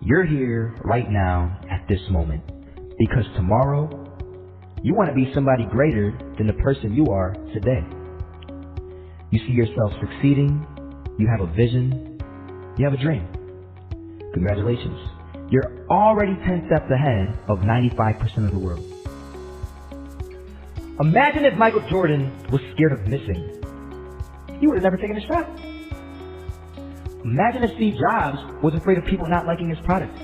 You're here right now at this moment because tomorrow you want to be somebody greater than the person you are today. You see yourself succeeding, you have a vision, you have a dream. Congratulations. You're already 10 steps ahead of 95% of the world. Imagine if Michael Jordan was scared of missing. He would have never taken a shot. Imagine if Steve Jobs was afraid of people not liking his product.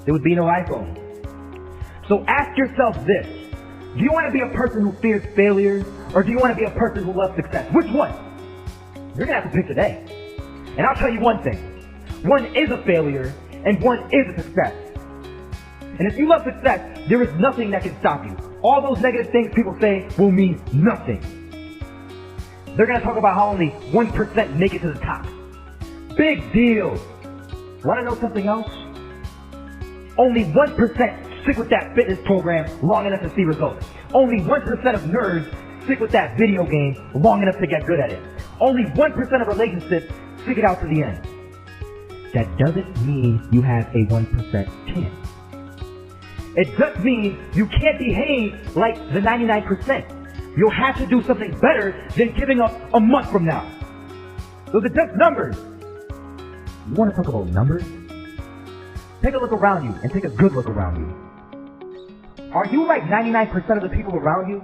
There would be no iPhone. So ask yourself this. Do you want to be a person who fears failure, or do you want to be a person who loves success? Which one? You're going to have to pick today. And I'll tell you one thing. One is a failure, and one is a success. And if you love success, there is nothing that can stop you. All those negative things people say will mean nothing. They're going to talk about how only 1% make it to the top. Big deal. Want to know something else? Only 1% stick with that fitness program long enough to see results. Only 1% of nerds stick with that video game long enough to get good at it. Only 1% of relationships stick it out to the end. That doesn't mean you have a 1% chance. It just means you can't behave like the 99%. You'll have to do something better than giving up a month from now. Those are just numbers. You want to talk about numbers? Take a look around you and take a good look around you. Are you like 99% of the people around you?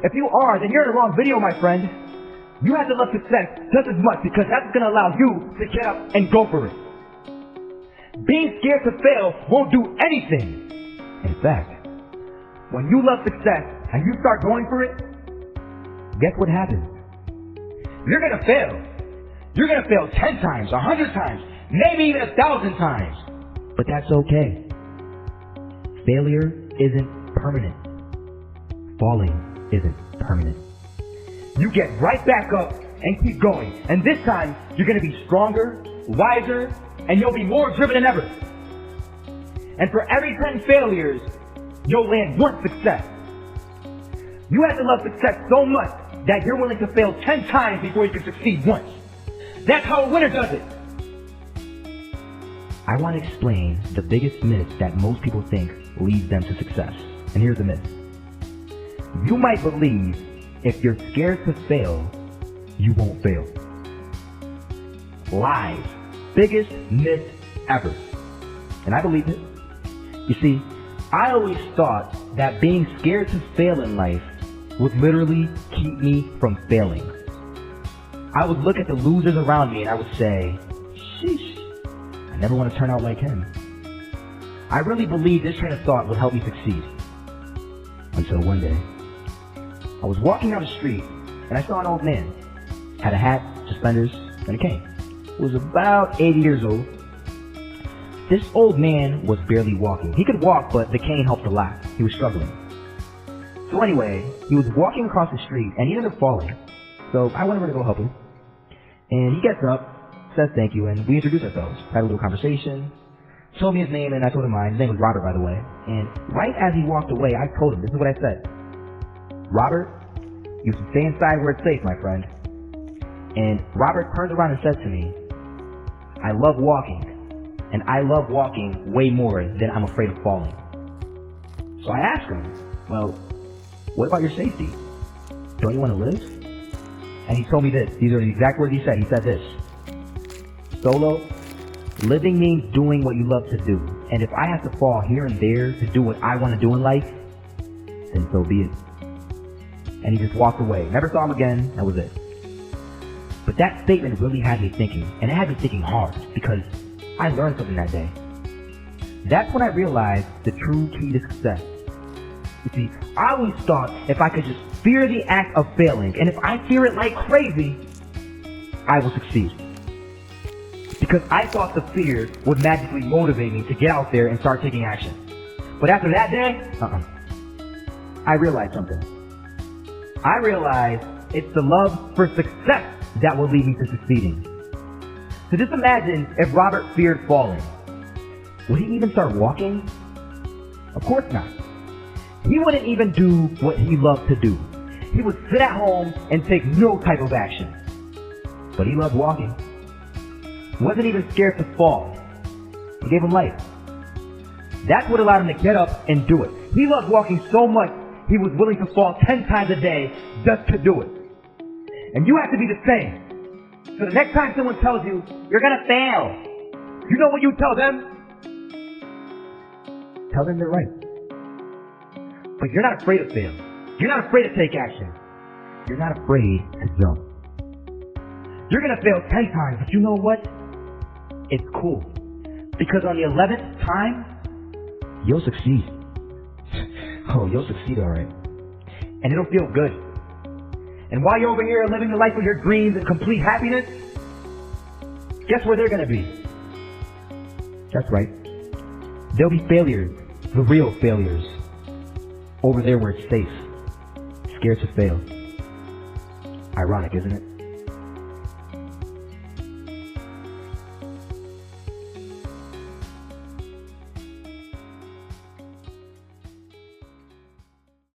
If you are, then you're in the wrong video, my friend. You have to love success just as much because that's going to allow you to get up and go for it. Being scared to fail won't do anything. In fact, when you love success and you start going for it, guess what happens? You're going to fail. You're going to fail 10 times, 100 times, maybe even 1,000 times. But that's okay. Failure isn't permanent. Falling isn't permanent. You get right back up and keep going. And this time, you're going to be stronger, wiser, and you'll be more driven than ever. And for every 10 failures, you'll land one success. You have to love success so much that you're willing to fail 10 times before you can succeed once. That's how a winner does it. I want to explain the biggest myth that most people think leads them to success. And here's the myth. You might believe if you're scared to fail, you won't fail. Lies. Biggest myth ever. And I believe it. You see, I always thought that being scared to fail in life would literally keep me from failing. I would look at the losers around me and I would say, sheesh, I never want to turn out like him. I really believed this train of thought would help me succeed. Until one day, I was walking down the street and I saw an old man. Had a hat, suspenders, and a cane. He was about 80 years old. This old man was barely walking. He could walk, but the cane helped a lot. He was struggling. So anyway, he was walking across the street and he ended up falling. So I went over to go help him. And he gets up, says thank you, and we introduced ourselves. Had a little conversation. Told me his name and I told him mine. His name was Robert, by the way. And right as he walked away, I told him, this is what I said. Robert, you should stay inside where it's safe, my friend. And Robert turns around and says to me, I love walking. And I love walking way more than I'm afraid of falling. So I asked him, well, what about your safety? Don't you want to live? And he told me this. These are the exact words he said. He said this. Solo, living means doing what you love to do. And if I have to fall here and there to do what I want to do in life, then so be it. And he just walked away. Never saw him again. That was it. But that statement really had me thinking. And it had me thinking hard because I learned something that day. That's when I realized the true key to success. You see, I always thought if I could just fear the act of failing, and if I fear it like crazy, I will succeed. Because I thought the fear would magically motivate me to get out there and start taking action. But after that day, I realized something. I realized it's the love for success that will lead me to succeeding. So just imagine if Robert feared falling. Would he even start walking? Of course not. He wouldn't even do what he loved to do. He would sit at home and take no type of action. But he loved walking. Wasn't even scared to fall. He gave him life. That's what allowed him to get up and do it. He loved walking so much, he was willing to fall 10 times a day just to do it. And you have to be the same. So the next time someone tells you, you're gonna fail, you know what you tell them? Tell them they're right. But you're not afraid to fail. You're not afraid to take action. You're not afraid to jump. You're gonna fail 10 times, but you know what? It's cool. Because on the 11th time, you'll succeed. Oh, you'll succeed alright. And it'll feel good. And while you're over here living the life of your dreams and complete happiness, guess where they're gonna be? That's right. They'll be failures, the real failures, over there where it's safe, scared to fail. Ironic, isn't it?